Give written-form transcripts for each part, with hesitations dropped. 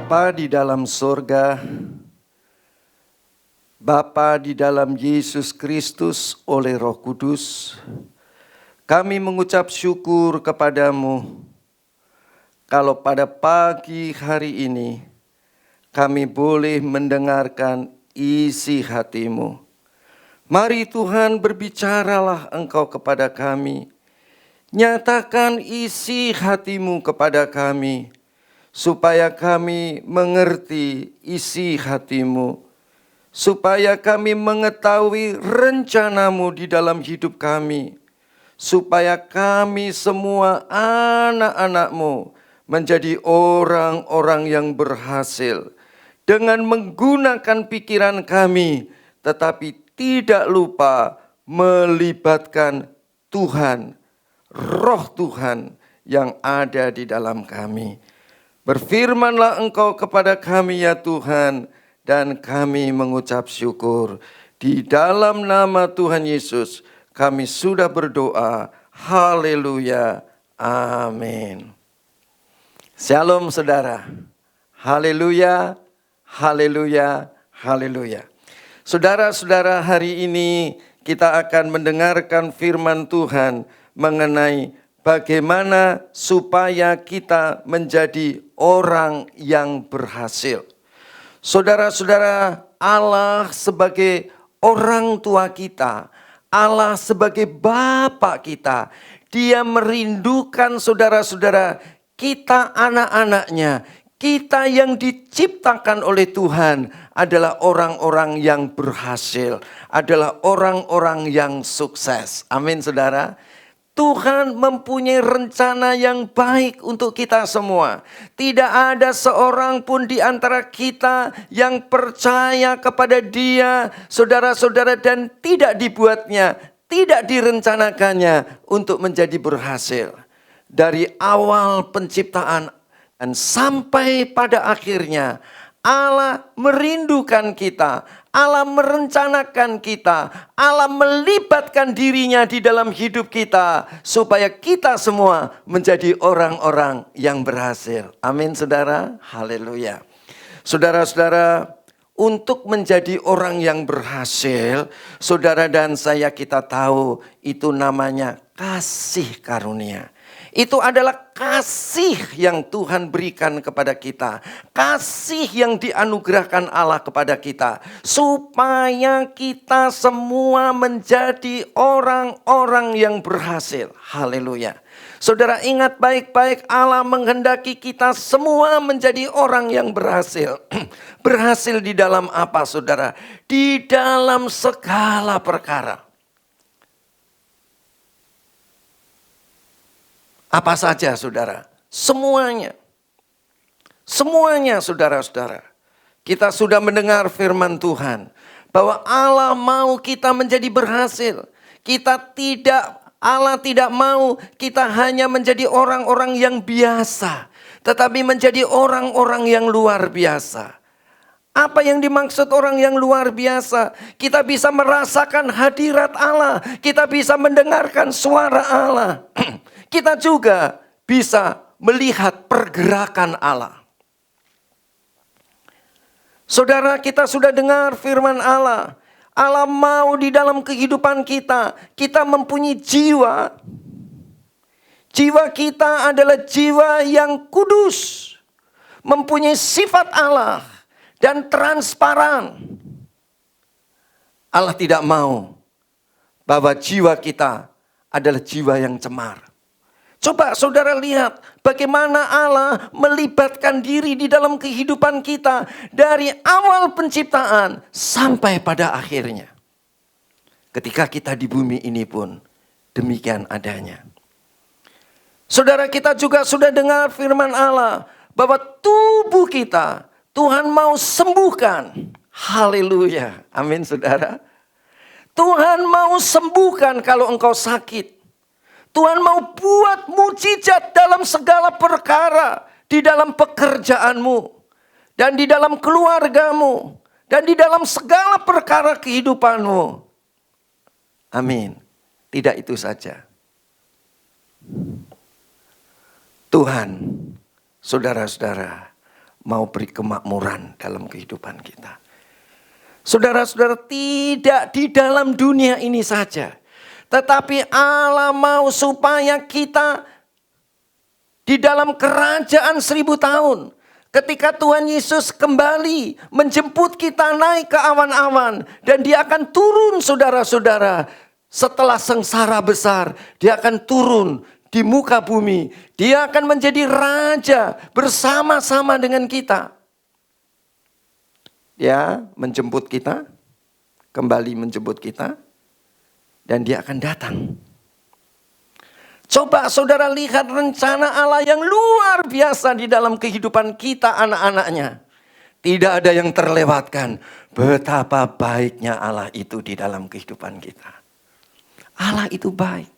Bapa di dalam sorga, Bapa di dalam Yesus Kristus oleh Roh Kudus, kami mengucap syukur kepadamu kalau pada pagi hari ini kami boleh mendengarkan isi hatimu. Mari Tuhan, berbicaralah Engkau kepada kami. Nyatakan isi hatimu kepada kami, supaya kami mengerti isi hatimu, supaya kami mengetahui rencanamu di dalam hidup kami, supaya kami semua anak-anakmu menjadi orang-orang yang berhasil dengan menggunakan pikiran kami, tetapi tidak lupa melibatkan Tuhan, Roh Tuhan yang ada di dalam kami. Berfirmanlah Engkau kepada kami ya Tuhan, dan kami mengucap syukur. Di dalam nama Tuhan Yesus kami sudah berdoa. Haleluya. Amin. Shalom saudara. Haleluya. Haleluya. Haleluya. Saudara-saudara, hari ini kita akan mendengarkan firman Tuhan mengenai bagaimana supaya kita menjadi orang yang berhasil. Saudara-saudara, Allah sebagai orang tua kita, Allah sebagai Bapa kita, Dia merindukan saudara-saudara, kita anak-anaknya, kita yang diciptakan oleh Tuhan adalah orang-orang yang berhasil, adalah orang-orang yang sukses. Amin saudara. Tuhan mempunyai rencana yang baik untuk kita semua. Tidak ada seorang pun di antara kita yang percaya kepada Dia, saudara-saudara, dan tidak dibuatnya, tidak direncanakannya untuk menjadi berhasil. Dari awal penciptaan dan sampai pada akhirnya, Allah merindukan kita, Allah merencanakan kita, Allah melibatkan dirinya di dalam hidup kita, supaya kita semua menjadi orang-orang yang berhasil. Amin saudara, haleluya. Saudara-saudara, untuk menjadi orang yang berhasil, saudara dan saya kita tahu itu namanya kasih karunia. Itu adalah kasih yang Tuhan berikan kepada kita. Kasih yang dianugerahkan Allah kepada kita. Supaya kita semua menjadi orang-orang yang berhasil. Haleluya. Saudara ingat baik-baik, Allah menghendaki kita semua menjadi orang yang berhasil. Berhasil di dalam apa saudara? Di dalam segala perkara. Apa saja saudara? Semuanya. Semuanya saudara-saudara. Kita sudah mendengar firman Tuhan. Bahwa Allah mau kita menjadi berhasil. Allah tidak mau kita hanya menjadi orang-orang yang biasa. Tetapi menjadi orang-orang yang luar biasa. Apa yang dimaksud orang yang luar biasa? Kita bisa merasakan hadirat Allah. Kita bisa mendengarkan suara Allah. Kita juga bisa melihat pergerakan Allah. Saudara, kita sudah dengar firman Allah. Allah mau di dalam kehidupan kita, kita mempunyai jiwa. Jiwa kita adalah jiwa yang kudus. Mempunyai sifat Allah dan transparan. Allah tidak mau bahwa jiwa kita adalah jiwa yang cemar. Coba saudara lihat bagaimana Allah melibatkan diri di dalam kehidupan kita dari awal penciptaan sampai pada akhirnya. Ketika kita di bumi ini pun demikian adanya. Saudara, kita juga sudah dengar firman Allah bahwa tubuh kita Tuhan mau sembuhkan. Haleluya. Amin saudara. Tuhan mau sembuhkan kalau engkau sakit. Tuhan mau buat mukjizat dalam segala perkara. Di dalam pekerjaanmu. Dan di dalam keluargamu. Dan di dalam segala perkara kehidupanmu. Amin. Tidak itu saja. Tuhan, saudara-saudara, mau beri kemakmuran dalam kehidupan kita. Saudara-saudara, tidak di dalam dunia ini saja, tetapi Allah mau supaya kita di dalam kerajaan 1000 tahun. Ketika Tuhan Yesus kembali menjemput kita naik ke awan-awan. Dan dia akan turun, saudara-saudara. Setelah sengsara besar, dia akan turun di muka bumi. Dia akan menjadi raja bersama-sama dengan kita. Dia menjemput kita, kembali menjemput kita. Dan dia akan datang. Coba saudara lihat rencana Allah yang luar biasa di dalam kehidupan kita anak-anaknya. Tidak ada yang terlewatkan. Betapa baiknya Allah itu di dalam kehidupan kita. Allah itu baik.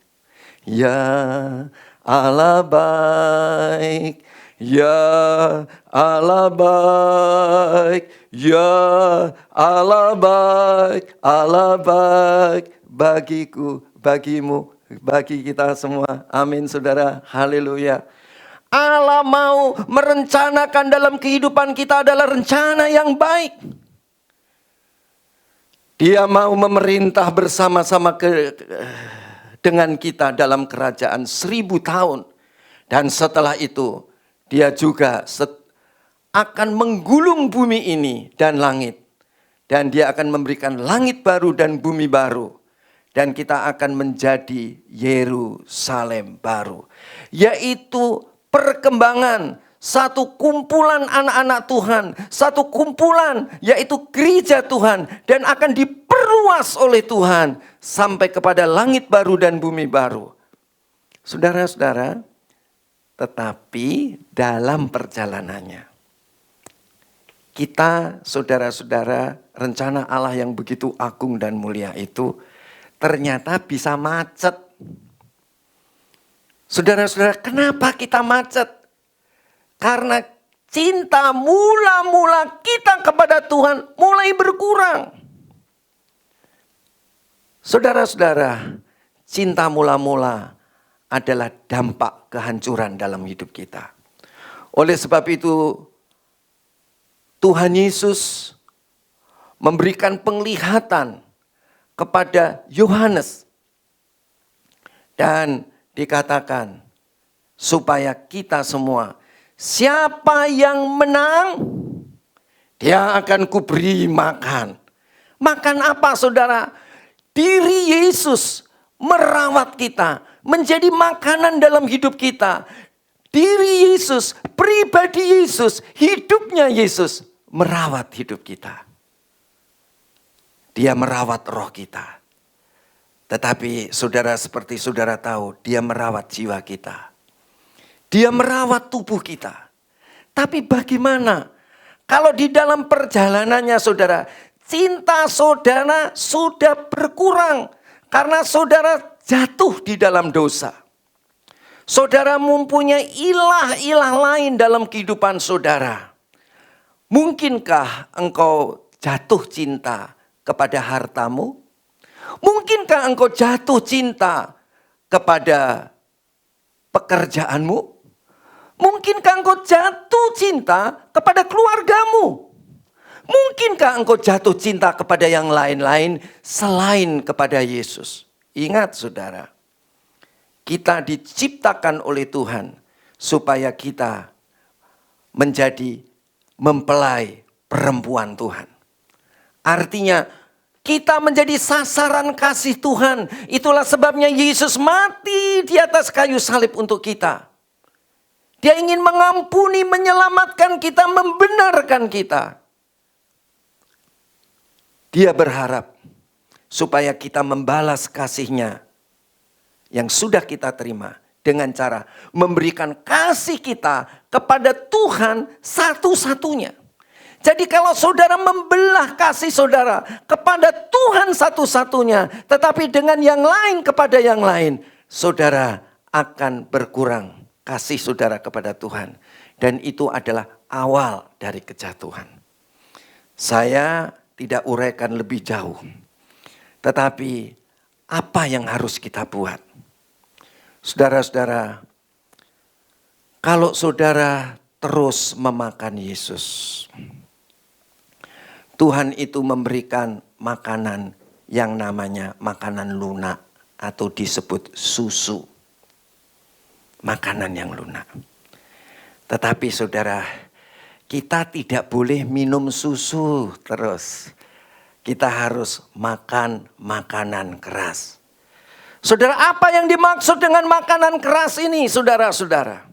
Ya Allah baik. Ya Allah baik. Ya Allah baik. Allah baik bagiku, bagimu. Bagi kita semua. Amin saudara. Haleluya. Allah mau merencanakan dalam kehidupan kita adalah rencana yang baik. Dia mau memerintah bersama-sama dengan kita dalam kerajaan 1000 tahun. Dan setelah itu dia juga akan menggulung bumi ini dan langit. Dan dia akan memberikan langit baru dan bumi baru. Dan kita akan menjadi Yerusalem baru. Yaitu perkembangan satu kumpulan anak-anak Tuhan. Satu kumpulan yaitu gereja Tuhan. Dan akan diperluas oleh Tuhan. Sampai kepada langit baru dan bumi baru. Saudara-saudara. Tetapi dalam perjalanannya. Kita saudara-saudara rencana Allah yang begitu agung dan mulia itu. Ternyata bisa macet. Saudara-saudara, kenapa kita macet? Karena cinta mula-mula kita kepada Tuhan mulai berkurang. Saudara-saudara, cinta mula-mula adalah dampak kehancuran dalam hidup kita. Oleh sebab itu, Tuhan Yesus memberikan penglihatan kepada Yohanes. Dan dikatakan supaya kita semua, siapa yang menang, dia akan kuberi makan. Makan apa saudara? Diri Yesus merawat kita, menjadi makanan dalam hidup kita. Diri Yesus, pribadi Yesus, hidupnya Yesus merawat hidup kita. Dia merawat roh kita. Tetapi saudara seperti saudara tahu, dia merawat jiwa kita. Dia merawat tubuh kita. Tapi bagaimana kalau di dalam perjalanannya saudara, cinta saudara sudah berkurang. Karena saudara jatuh di dalam dosa. Saudara mempunyai ilah-ilah lain dalam kehidupan saudara. Mungkinkah engkau jatuh cinta kepada hartamu? Mungkinkah engkau jatuh cinta kepada pekerjaanmu? Mungkinkah engkau jatuh cinta kepada keluargamu? Mungkinkah engkau jatuh cinta kepada yang lain-lain selain kepada Yesus? Ingat saudara, kita diciptakan oleh Tuhan supaya kita menjadi mempelai perempuan Tuhan. Artinya kita menjadi sasaran kasih Tuhan. Itulah sebabnya Yesus mati di atas kayu salib untuk kita. Dia ingin mengampuni, menyelamatkan kita, membenarkan kita. Dia berharap supaya kita membalas kasih-Nya yang sudah kita terima dengan cara memberikan kasih kita kepada Tuhan satu-satunya. Jadi kalau saudara membelah kasih saudara kepada Tuhan satu-satunya, tetapi dengan yang lain kepada yang lain, saudara akan berkurang kasih saudara kepada Tuhan. Dan itu adalah awal dari kejatuhan. Saya tidak uraikan lebih jauh. Tetapi apa yang harus kita buat? Saudara-saudara, kalau saudara terus memakan Yesus. Tuhan itu memberikan makanan yang namanya makanan lunak atau disebut susu. Makanan yang lunak. Tetapi saudara, kita tidak boleh minum susu terus. Kita harus makan makanan keras. Saudara, apa yang dimaksud dengan makanan keras ini, saudara-saudara?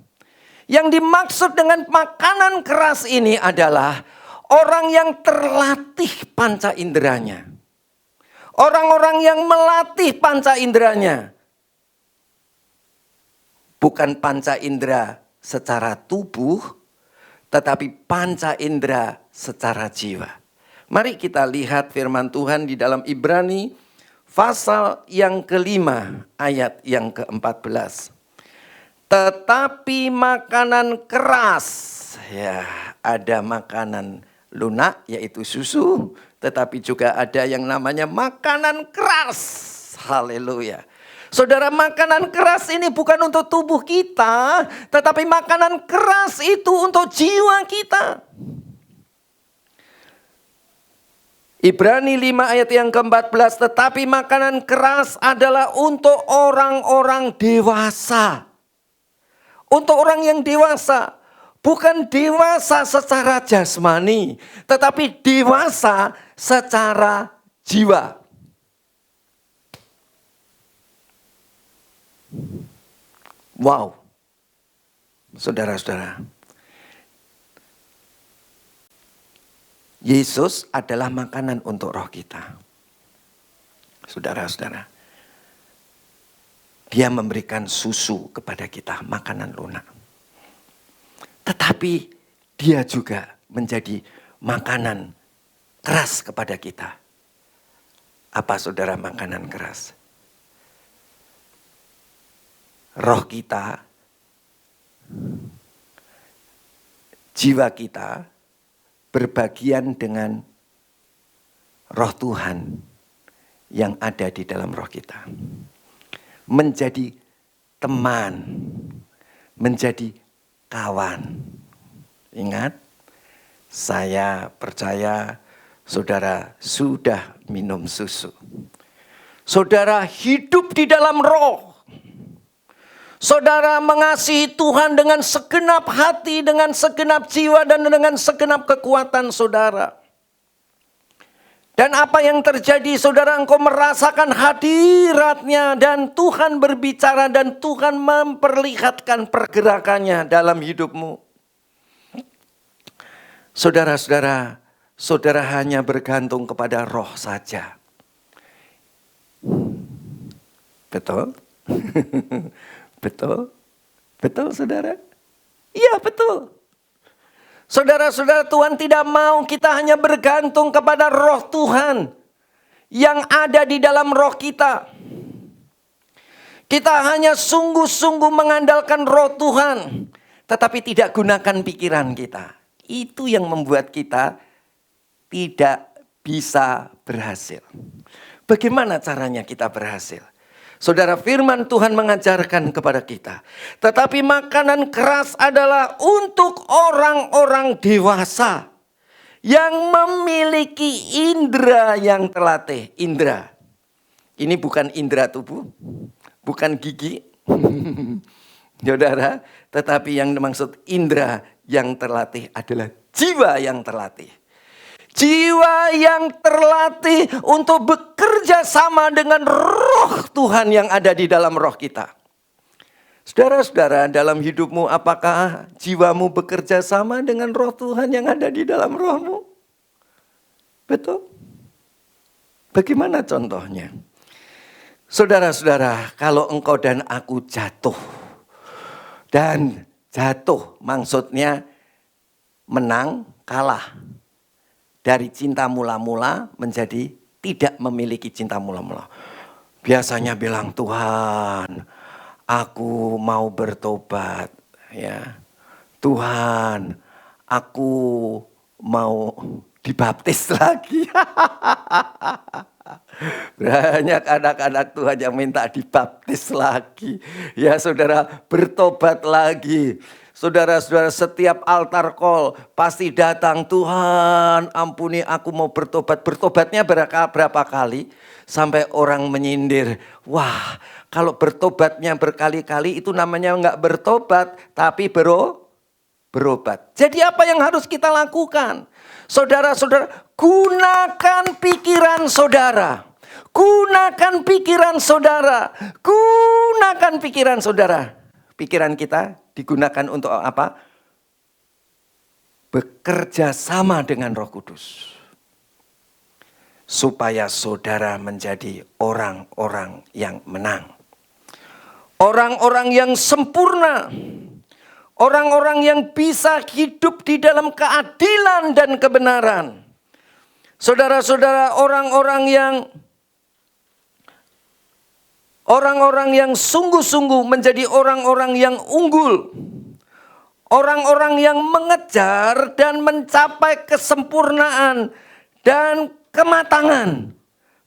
Yang dimaksud dengan makanan keras ini adalah orang yang terlatih panca inderanya. Orang-orang yang melatih panca inderanya. Bukan panca indera secara tubuh, tetapi panca indera secara jiwa. Mari kita lihat firman Tuhan di dalam Ibrani pasal yang kelima ayat yang ke-14. Tetapi makanan keras, ya ada makanan lunak yaitu susu, tetapi juga ada yang namanya makanan keras. Haleluya. Saudara, makanan keras ini bukan untuk tubuh kita, tetapi makanan keras itu untuk jiwa kita. Ibrani 5 ayat yang ke-14, tetapi makanan keras adalah untuk orang-orang dewasa. Untuk orang yang dewasa, bukan dewasa secara jasmani, tetapi dewasa secara jiwa. Wow, saudara-saudara. Yesus adalah makanan untuk roh kita. Saudara-saudara. Dia memberikan susu kepada kita, makanan lunak. Tetapi dia juga menjadi makanan keras kepada kita. Apa saudara makanan keras? Roh kita, jiwa kita, berbagian dengan roh Tuhan yang ada di dalam roh kita. Menjadi teman, menjadi kawan. Ingat, saya percaya saudara sudah minum susu. Saudara hidup di dalam roh. Saudara mengasihi Tuhan dengan segenap hati, dengan segenap jiwa, dan dengan segenap kekuatan saudara. Dan apa yang terjadi, saudara, engkau merasakan hadiratnya dan Tuhan berbicara dan Tuhan memperlihatkan pergerakannya dalam hidupmu. Saudara-saudara, saudara hanya bergantung kepada roh saja. Betul? Betul? Betul saudara? Iya betul. Saudara-saudara, Tuhan tidak mau kita hanya bergantung kepada roh Tuhan yang ada di dalam roh kita. Kita hanya sungguh-sungguh mengandalkan roh Tuhan, tetapi tidak gunakan pikiran kita. Itu yang membuat kita tidak bisa berhasil. Bagaimana caranya kita berhasil? Saudara, firman Tuhan mengajarkan kepada kita. Tetapi makanan keras adalah untuk orang-orang dewasa yang memiliki indera yang terlatih. Indera. Ini bukan indera tubuh, bukan gigi. Saudara, tetapi yang dimaksud indera yang terlatih adalah jiwa yang terlatih. Jiwa yang terlatih untuk bekerja sama dengan roh Tuhan yang ada di dalam roh kita. Saudara-saudara, dalam hidupmu apakah jiwamu bekerja sama dengan roh Tuhan yang ada di dalam rohmu? Betul? Bagaimana contohnya? Saudara-saudara, kalau engkau dan aku jatuh. Dan jatuh maksudnya menang, kalah. Dari cinta mula-mula menjadi tidak memiliki cinta mula-mula. Biasanya bilang, Tuhan, aku mau bertobat. Ya, Tuhan, aku mau dibaptis lagi. Banyak anak-anak Tuhan yang minta dibaptis lagi. Ya saudara, bertobat lagi. Saudara-saudara, setiap altar call pasti datang, Tuhan ampuni aku mau bertobat. Bertobatnya berapa kali? Sampai orang menyindir. Wah, kalau bertobatnya berkali-kali itu namanya enggak bertobat, tapi berobat. Jadi apa yang harus kita lakukan? Saudara-saudara, gunakan pikiran saudara. Gunakan pikiran saudara. Gunakan pikiran saudara. Pikiran kita digunakan untuk apa? Bekerja sama dengan Roh Kudus. Supaya saudara menjadi orang-orang yang menang. Orang-orang yang sempurna. Orang-orang yang bisa hidup di dalam keadilan dan kebenaran. Saudara-saudara, orang-orang yang sungguh-sungguh menjadi orang-orang yang unggul. Orang-orang yang mengejar dan mencapai kesempurnaan dan kematangan.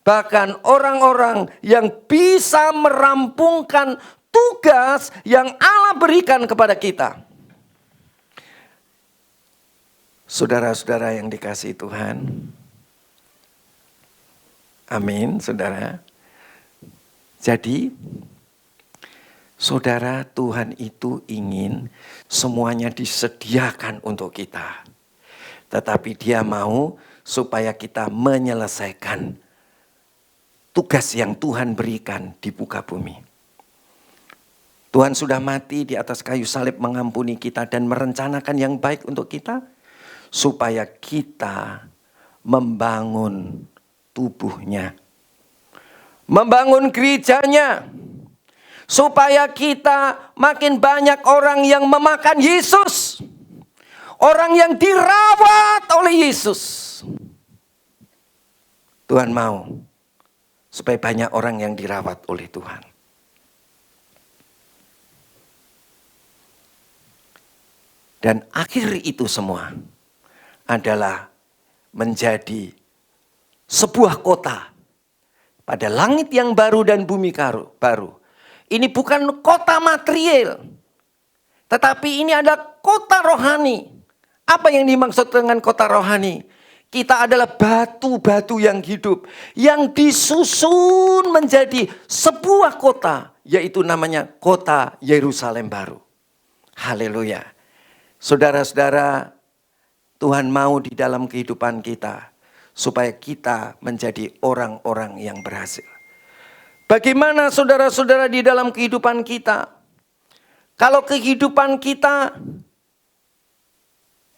Bahkan orang-orang yang bisa merampungkan tugas yang Allah berikan kepada kita. Saudara-saudara yang dikasihi Tuhan. Amin, saudara. Jadi, saudara, Tuhan itu ingin semuanya disediakan untuk kita. Tetapi Dia mau supaya kita menyelesaikan tugas yang Tuhan berikan di muka bumi. Tuhan sudah mati di atas kayu salib mengampuni kita dan merencanakan yang baik untuk kita. Supaya kita membangun tubuhnya. Membangun gerejanya. Supaya kita makin banyak orang yang memakan Yesus. Orang yang dirawat oleh Yesus. Tuhan mau supaya banyak orang yang dirawat oleh Tuhan. Dan akhir itu semua adalah menjadi sebuah kota pada langit yang baru dan bumi baru. Ini bukan kota material, tetapi ini adalah kota rohani. Apa yang dimaksud dengan kota rohani? Kita adalah batu-batu yang hidup, yang disusun menjadi sebuah kota, yaitu namanya kota Yerusalem baru. Haleluya. Saudara-saudara, Tuhan mau di dalam kehidupan kita, supaya kita menjadi orang-orang yang berhasil. Bagaimana saudara-saudara di dalam kehidupan kita? Kalau kehidupan kita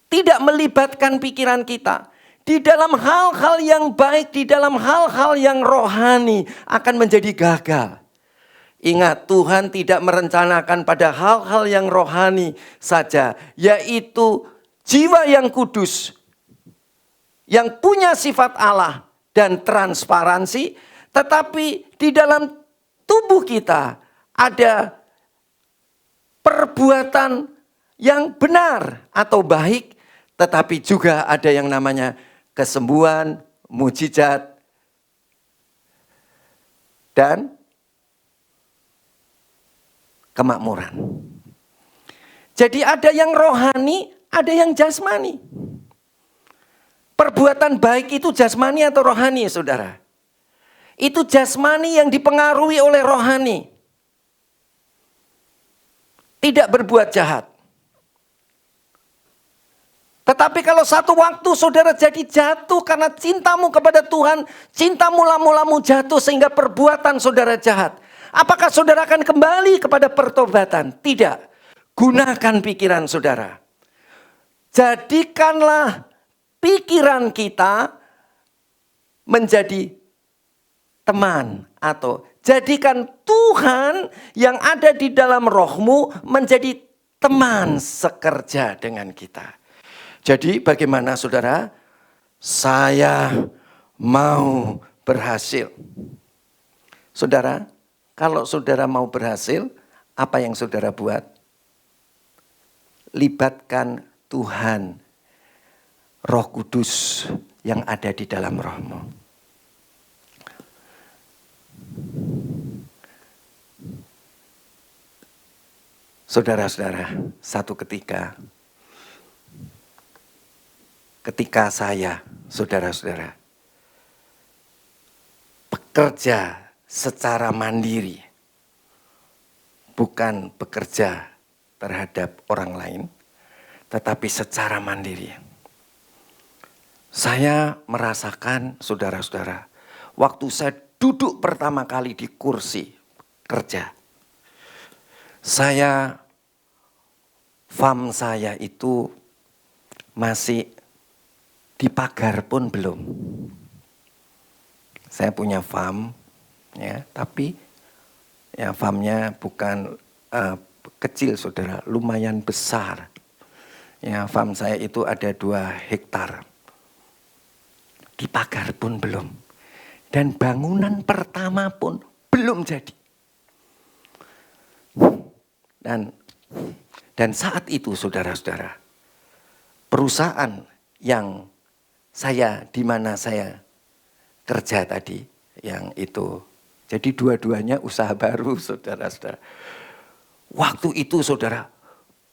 tidak melibatkan pikiran kita, di dalam hal-hal yang baik, di dalam hal-hal yang rohani akan menjadi gagal. Ingat, Tuhan tidak merencanakan pada hal-hal yang rohani saja, yaitu jiwa yang kudus, yang punya sifat Allah dan transparansi, tetapi di dalam tubuh kita ada perbuatan yang benar atau baik, tetapi juga ada yang namanya kesembuhan, mujizat, dan kemakmuran. Jadi ada yang rohani, ada yang jasmani. Perbuatan baik itu jasmani atau rohani, saudara? Itu jasmani yang dipengaruhi oleh rohani. Tidak berbuat jahat. Tetapi kalau satu waktu saudara jadi jatuh karena cintamu kepada Tuhan, cintamu mula-mulamu jatuh sehingga perbuatan saudara jahat. Apakah saudara akan kembali kepada pertobatan? Tidak. Gunakan pikiran saudara. Jadikanlah pikiran kita menjadi teman, atau jadikan Tuhan yang ada di dalam rohmu menjadi teman sekerja dengan kita. Jadi bagaimana saudara? Saya mau berhasil. Saudara, kalau saudara mau berhasil, apa yang saudara buat? Libatkan Tuhan, Roh Kudus yang ada di dalam rohmu. Saudara-saudara, satu ketika saya, saudara-saudara, bekerja secara mandiri, bukan bekerja terhadap orang lain, tetapi secara mandiri. Saya merasakan, saudara-saudara, waktu saya duduk pertama kali di kursi kerja, farm saya itu masih di pagar pun belum. Saya punya farm, ya, tapi ya farmnya bukan kecil, saudara, lumayan besar. Ya, farm saya itu ada 2 hektar. Di pagar pun belum. Dan bangunan pertama pun belum jadi. Dan saat itu, saudara-saudara, perusahaan yang di mana saya kerja tadi, yang itu, jadi dua-duanya usaha baru, saudara-saudara. Waktu itu, saudara,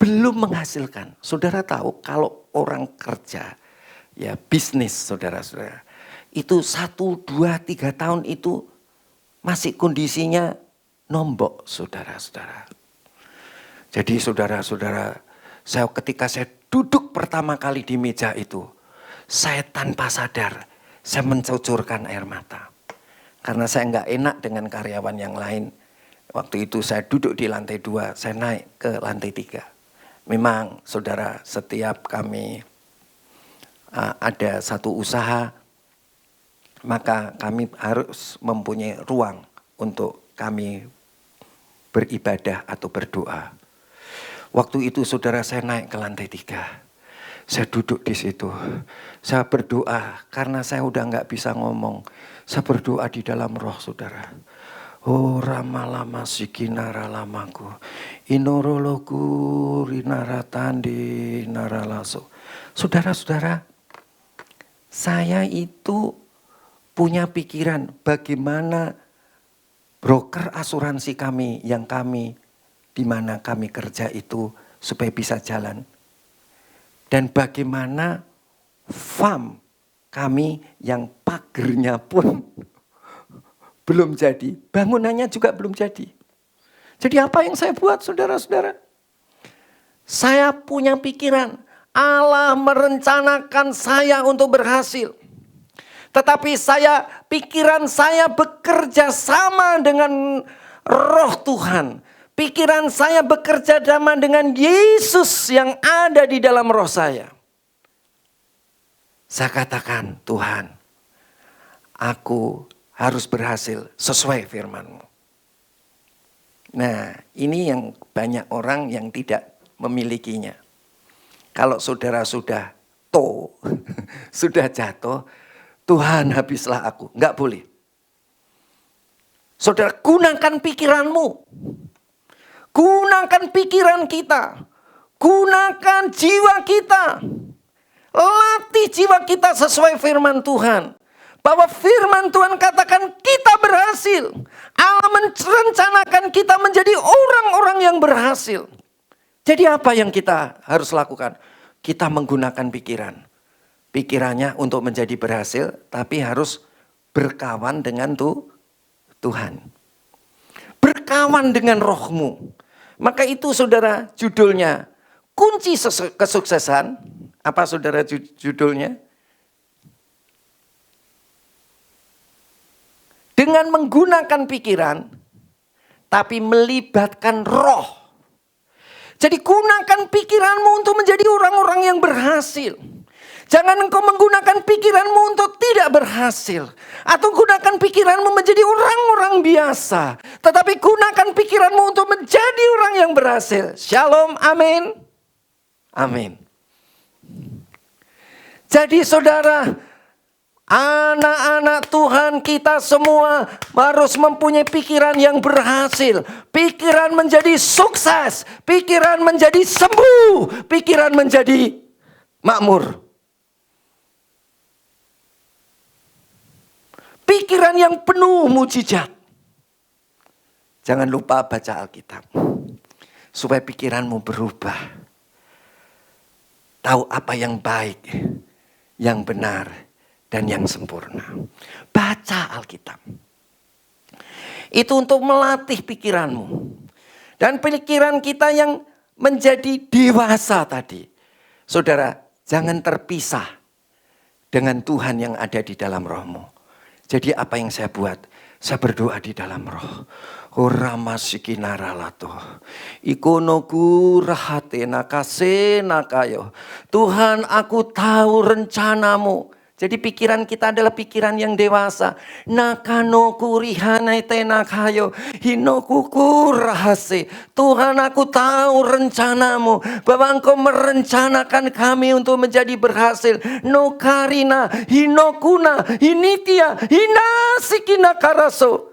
belum menghasilkan. Saudara tahu kalau orang kerja, ya bisnis, saudara-saudara, itu 1, 2, 3 tahun itu masih kondisinya nombok, saudara-saudara. Jadi saudara-saudara, ketika saya duduk pertama kali di meja itu, saya tanpa sadar, saya mencucurkan air mata. Karena saya nggak enak dengan karyawan yang lain. Waktu itu saya duduk di lantai 2, saya naik ke lantai 3. Memang saudara, setiap kami ada satu usaha, maka kami harus mempunyai ruang untuk kami beribadah atau berdoa. Waktu itu saudara, saya naik ke lantai 3. Saya duduk di situ. Saya berdoa karena saya udah nggak bisa ngomong. Saya berdoa di dalam roh, saudara. Oh ramalama sikinara lamaku, inorologu rinaratandi naralaso. Saudara-saudara, saya itu punya pikiran bagaimana broker asuransi kami di mana kami kerja itu supaya bisa jalan. Dan bagaimana farm kami yang pagernya pun belum jadi. Bangunannya juga belum jadi. Jadi apa yang saya buat, saudara-saudara? Saya punya pikiran, Allah merencanakan saya untuk berhasil. Tetapi pikiran saya bekerja sama dengan roh Tuhan. Pikiran saya bekerja sama dengan Yesus yang ada di dalam roh saya. Saya katakan, Tuhan, aku harus berhasil sesuai firman-Mu. Nah, ini yang banyak orang yang tidak memilikinya. Kalau saudara sudah sudah jatuh, Tuhan habislah aku. Enggak boleh. Saudara, gunakan pikiranmu. Gunakan pikiran kita. Gunakan jiwa kita. Latih jiwa kita sesuai firman Tuhan. Bahwa firman Tuhan katakan kita berhasil. Allah merencanakan kita menjadi orang-orang yang berhasil. Jadi apa yang kita harus lakukan? Kita menggunakan pikiran. Pikirannya untuk menjadi berhasil, tapi harus berkawan dengan Tuhan. Berkawan dengan rohmu. Maka itu saudara judulnya. Kunci kesuksesan. Apa saudara judulnya? Dengan menggunakan pikiran, tapi melibatkan roh. Jadi gunakan pikiranmu untuk menjadi orang-orang yang berhasil. Jangan engkau menggunakan pikiranmu untuk tidak berhasil. Atau gunakan pikiranmu menjadi orang-orang biasa. Tetapi gunakan pikiranmu untuk menjadi orang yang berhasil. Shalom, amin. Amin. Jadi saudara, anak-anak Tuhan kita semua harus mempunyai pikiran yang berhasil. Pikiran menjadi sukses. Pikiran menjadi sembuh. Pikiran menjadi makmur. Pikiran yang penuh mujizat. Jangan lupa baca Alkitab. supaya pikiranmu berubah. Tahu apa yang baik, yang benar, dan yang sempurna. Baca Alkitab. Itu untuk melatih pikiranmu. Dan pikiran kita yang menjadi dewasa tadi. Saudara, jangan terpisah dengan Tuhan yang ada di dalam rohmu. Jadi apa yang saya buat? Saya berdoa di dalam roh. Oramasikinaralato. Ikonoku rahatena kasena kayo. Tuhan, aku tahu rencanamu. Jadi pikiran kita adalah pikiran yang dewasa. Nakanoku rihanetena kayo. Hinokuku rahase. Tuhan, aku tahu rencanamu. Bahwa Engkau merencanakan kami untuk menjadi berhasil. Nokarina, hinokuna, hinitia, hinasikina karaso.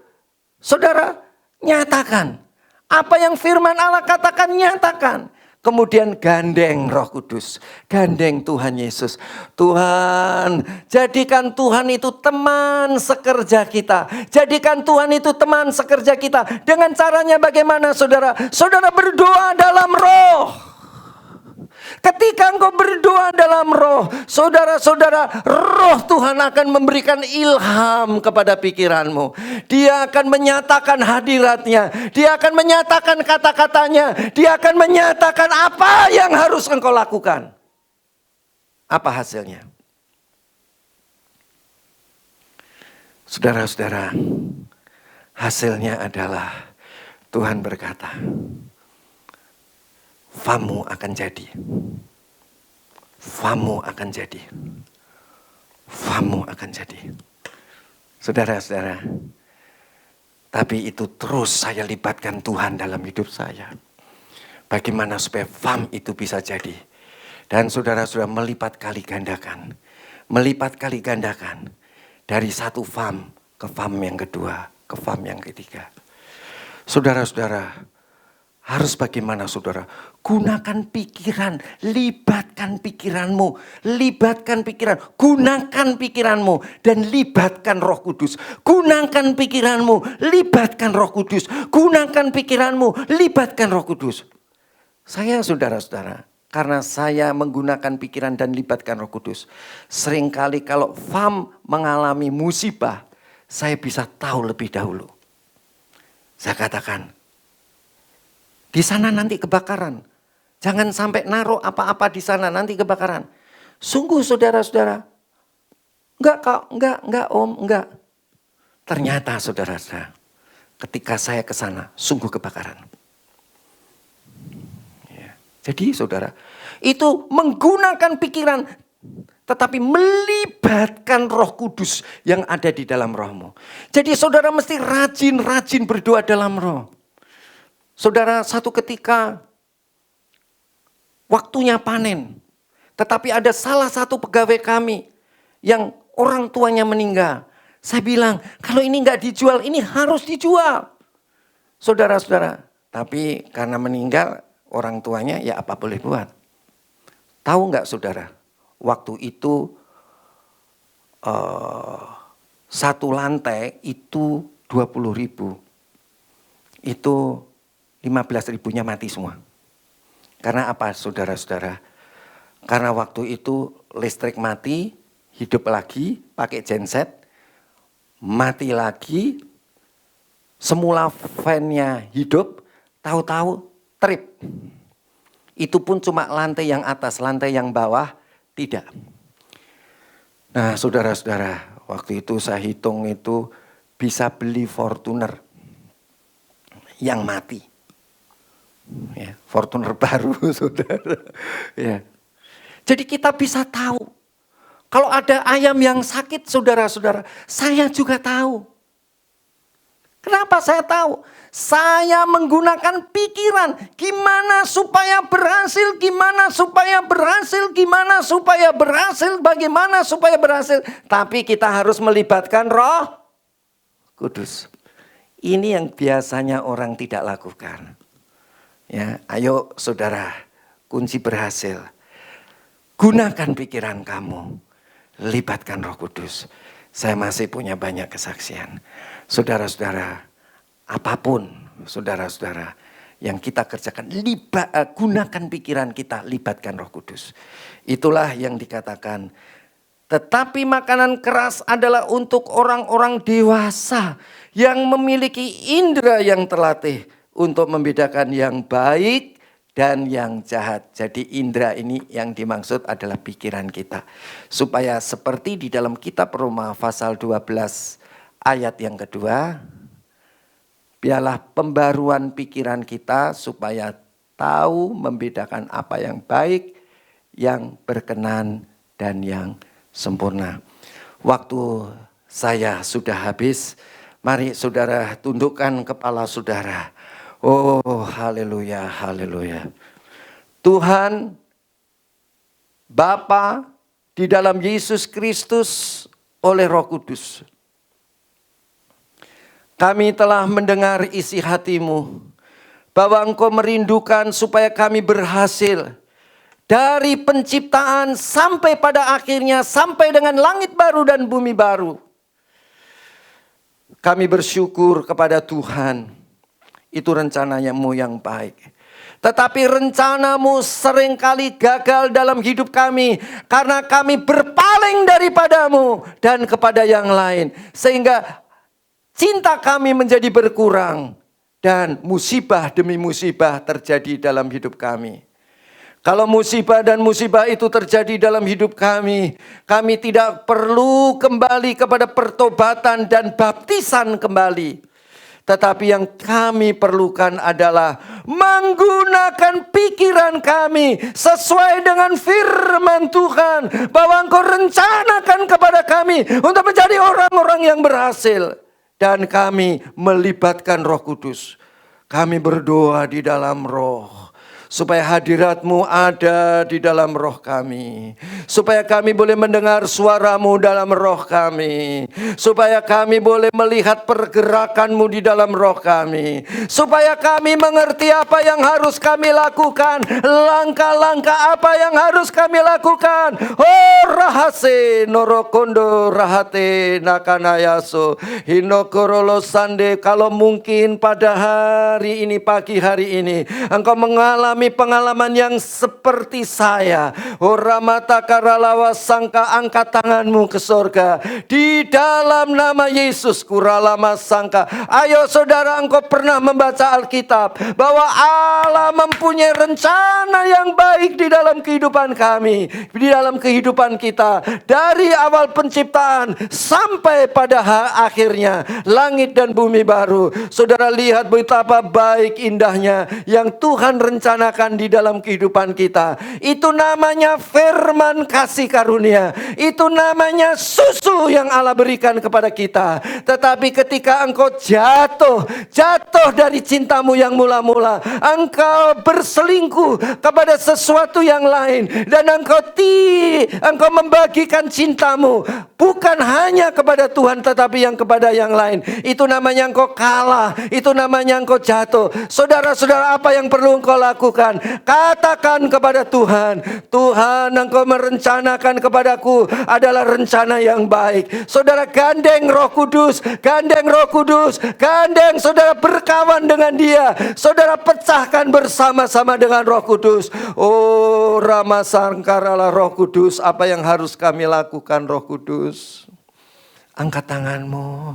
Saudara, nyatakan. Apa yang firman Allah katakan, nyatakan. Kemudian gandeng Roh Kudus, gandeng Tuhan Yesus. Tuhan, jadikan Tuhan itu teman sekerja kita. Jadikan Tuhan itu teman sekerja kita. Dengan caranya bagaimana saudara? Saudara berdoa dalam roh. Ketika engkau berdoa dalam roh, saudara-saudara, roh Tuhan akan memberikan ilham kepada pikiranmu. Dia akan menyatakan hadiratnya. Dia akan menyatakan kata-katanya. Dia akan menyatakan apa yang harus engkau lakukan. Apa hasilnya? Saudara-saudara, hasilnya adalah Tuhan berkata, famu akan jadi. Famu akan jadi. Famu akan jadi. Saudara-saudara, tapi itu terus saya libatkan Tuhan dalam hidup saya. Bagaimana supaya fam itu bisa jadi. Dan saudara-saudara melipat kali gandakan. Melipat kali gandakan. Dari satu fam ke fam yang kedua, ke fam yang ketiga. Saudara-saudara, harus bagaimana saudara? Gunakan pikiran, libatkan pikiranmu, libatkan pikiran, gunakan pikiranmu dan libatkan Roh Kudus. Gunakan pikiranmu, libatkan Roh Kudus. Gunakan pikiranmu, libatkan Roh Kudus. Saya saudara-saudara, karena saya menggunakan pikiran dan libatkan Roh Kudus, seringkali kalau fam mengalami musibah, saya bisa tahu lebih dahulu. Saya katakan, di sana nanti kebakaran. Jangan sampai naruh apa-apa di sana nanti kebakaran. Sungguh saudara-saudara. Enggak om, enggak. Ternyata saudara-saudara, ketika saya ke sana, sungguh kebakaran. Ya. Jadi saudara, itu menggunakan pikiran, tetapi melibatkan Roh Kudus yang ada di dalam rohmu. Jadi saudara mesti rajin-rajin berdoa dalam roh. Saudara, satu ketika waktunya panen. Tetapi ada salah satu pegawai kami yang orang tuanya meninggal. Saya bilang, kalau ini enggak dijual, ini harus dijual. Saudara-saudara, tapi karena meninggal orang tuanya, ya apa boleh buat. Tahu enggak saudara, waktu itu satu lantai itu 20.000. Itu 15.000-nya mati semua. Karena apa saudara-saudara? Karena waktu itu listrik mati, hidup lagi, pakai genset, mati lagi, semula fan-nya hidup, tahu-tahu trip. Itu pun cuma lantai yang atas, lantai yang bawah tidak. Nah saudara-saudara, waktu itu saya hitung itu bisa beli Fortuner yang mati. Ya, Fortuner baru saudara. Ya. Jadi kita bisa tahu. Kalau ada ayam yang sakit saudara-saudara, saya juga tahu. Kenapa saya tahu? Saya menggunakan pikiran. Gimana supaya berhasil, gimana supaya berhasil, gimana supaya berhasil, bagaimana supaya berhasil. Tapi kita harus melibatkan Roh Kudus. Ini yang biasanya orang tidak lakukan. Ya, ayo saudara, kunci berhasil. Gunakan pikiran kamu. Libatkan Roh Kudus. Saya masih punya banyak kesaksian. Saudara-saudara, apapun saudara-saudara yang kita kerjakan. Gunakan pikiran kita, libatkan Roh Kudus. Itulah yang dikatakan. Tetapi makanan keras adalah untuk orang-orang dewasa yang memiliki indera yang terlatih untuk membedakan yang baik dan yang jahat. Jadi indera ini yang dimaksud adalah pikiran kita. Supaya seperti di dalam kitab Roma pasal 12 ayat yang kedua, biarlah pembaruan pikiran kita supaya tahu membedakan apa yang baik, yang berkenan, dan yang sempurna. Waktu saya sudah habis. Mari saudara tundukkan kepala saudara. Oh haleluya, haleluya. Tuhan Bapa di dalam Yesus Kristus oleh Roh Kudus, kami telah mendengar isi hatimu, bahwa Engkau merindukan supaya kami berhasil dari penciptaan sampai pada akhirnya, sampai dengan langit baru dan bumi baru. Kami bersyukur kepada Tuhan. Itu rencana-Mu yang baik. Tetapi rencana-Mu seringkali gagal dalam hidup kami. Karena kami berpaling daripada-Mu dan kepada yang lain. Sehingga cinta kami menjadi berkurang. Dan musibah demi musibah terjadi dalam hidup kami. Kalau musibah dan musibah itu terjadi dalam hidup kami, kami tidak perlu kembali kepada pertobatan dan baptisan kembali. Tetapi yang kami perlukan adalah menggunakan pikiran kami sesuai dengan firman Tuhan. Bahwa Engkau rencanakan kepada kami untuk menjadi orang-orang yang berhasil. Dan kami melibatkan Roh Kudus. Kami berdoa di dalam Roh. Supaya hadirat-Mu ada di dalam roh kami. Supaya kami boleh mendengar suara-Mu dalam roh kami. Supaya kami boleh melihat pergerakan-Mu di dalam roh kami. Supaya kami mengerti apa yang harus kami lakukan. Langkah-langkah apa yang harus kami lakukan. Oh rahase norokondo rahate nakanayaso. Hinokorolo sande. Kalau mungkin pada hari ini, pagi hari ini, Engkau mengalami pengalaman yang seperti saya. Oramata karalawa sangka, angkat tanganmu ke sorga. Di dalam nama Yesus kuralama sangka. Ayo saudara, engkau pernah membaca Alkitab bahwa Allah mempunyai rencana yang baik di dalam kehidupan kami, di dalam kehidupan kita. Dari awal penciptaan sampai pada akhirnya langit dan bumi baru. Saudara lihat betapa baik indahnya yang Tuhan rencanakan di dalam kehidupan kita. Itu namanya firman kasih karunia. Itu namanya susu yang Allah berikan kepada kita. Tetapi ketika engkau jatuh dari cinta-Mu yang mula-mula, engkau berselingkuh kepada sesuatu yang lain, dan engkau membagikan cinta-Mu bukan hanya kepada Tuhan tetapi yang kepada yang lain. Itu namanya engkau kalah. Itu namanya engkau jatuh. Saudara-saudara, apa yang perlu engkau lakukan? Katakan kepada Tuhan, Tuhan, Engkau merencanakan kepadaku adalah rencana yang baik. Saudara gandeng Roh Kudus, gandeng saudara, berkawan dengan Dia. Saudara pecahkan bersama-sama dengan Roh Kudus. Oh Rama Sangkaralah Roh Kudus, apa yang harus kami lakukan Roh Kudus? Angkat tanganmu.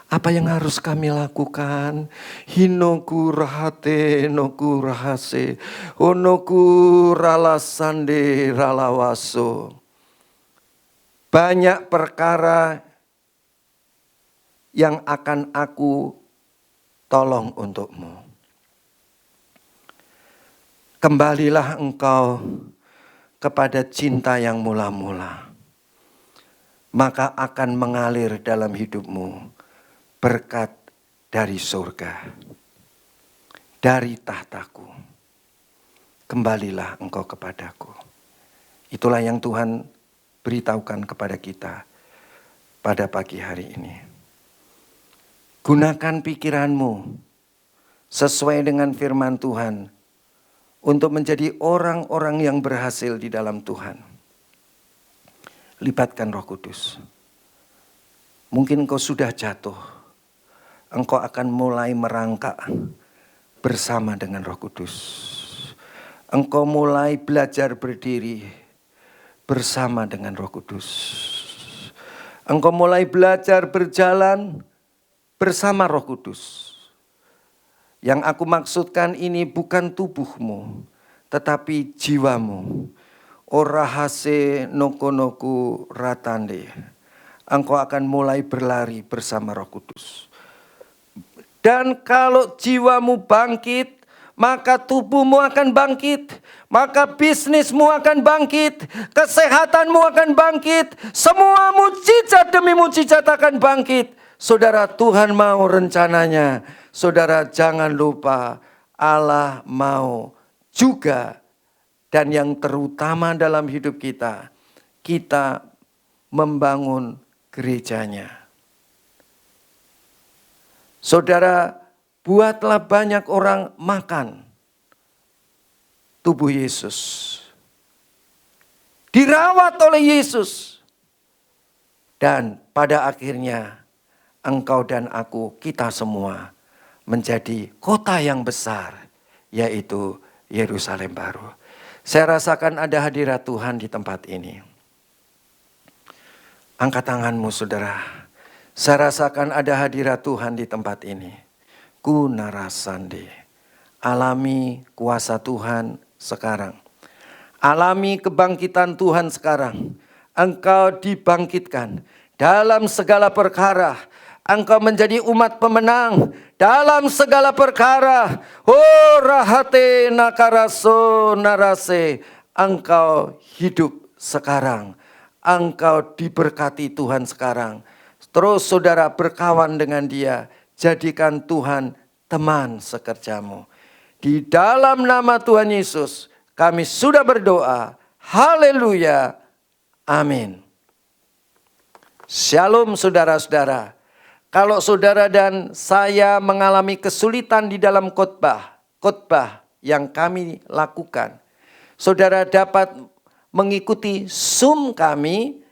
Apa yang harus kami lakukan? Hinoku rahate, noku rahase, onoku ralasande ralawaso. Banyak perkara yang akan aku tolong untukmu. Kembalilah engkau kepada cinta yang mula-mula. Maka akan mengalir dalam hidupmu berkat dari surga, dari tahtaku. Kembalilah engkau kepadaku. Itulah yang Tuhan beritahukan kepada kita pada pagi hari ini. Gunakan pikiranmu sesuai dengan firman Tuhan untuk menjadi orang-orang yang berhasil di dalam Tuhan. Libatkan Roh Kudus. Mungkin engkau sudah jatuh. Engkau akan mulai merangkak bersama dengan Roh Kudus. Engkau mulai belajar berdiri bersama dengan Roh Kudus. Engkau mulai belajar berjalan bersama Roh Kudus. Yang aku maksudkan ini bukan tubuhmu, tetapi jiwamu. Orahase noko-noku ratande. Engkau akan mulai berlari bersama Roh Kudus. Dan kalau jiwamu bangkit, maka tubuhmu akan bangkit. Maka bisnismu akan bangkit. Kesehatanmu akan bangkit. Semua mujizat demi mujizat akan bangkit. Saudara, Tuhan mau rencananya. Saudara, jangan lupa Allah mau juga. Dan yang terutama dalam hidup kita, kita membangun gerejanya. Saudara, buatlah banyak orang makan tubuh Yesus. Dirawat oleh Yesus. Dan pada akhirnya engkau dan aku, kita semua menjadi kota yang besar, yaitu Yerusalem baru. Saya rasakan ada hadirat Tuhan di tempat ini. Angkat tanganmu saudara. Saya rasakan ada hadirat Tuhan di tempat ini. Kunarasande. Alami kuasa Tuhan sekarang. Alami kebangkitan Tuhan sekarang. Engkau dibangkitkan dalam segala perkara. Engkau menjadi umat pemenang dalam segala perkara. Oh rahate nakaraso narase. Engkau hidup sekarang. Engkau diberkati Tuhan sekarang. Terus saudara berkawan dengan Dia. Jadikan Tuhan teman sekerjamu. Di dalam nama Tuhan Yesus kami sudah berdoa. Haleluya. Amin. Shalom saudara-saudara. Kalau saudara dan saya mengalami kesulitan di dalam khotbah yang kami lakukan, saudara dapat mengikuti Zoom kami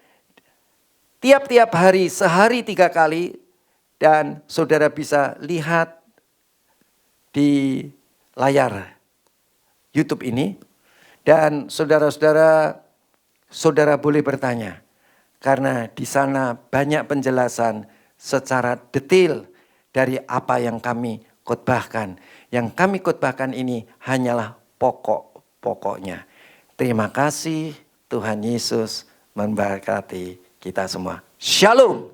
tiap-tiap hari, sehari 3 kali, dan saudara bisa lihat di layar YouTube ini. Dan saudara-saudara boleh bertanya, karena di sana banyak penjelasan secara detail dari apa yang kami khotbahkan. Yang kami khotbahkan ini hanyalah pokok-pokoknya. Terima kasih, Tuhan Yesus memberkati kita semua. Shalom.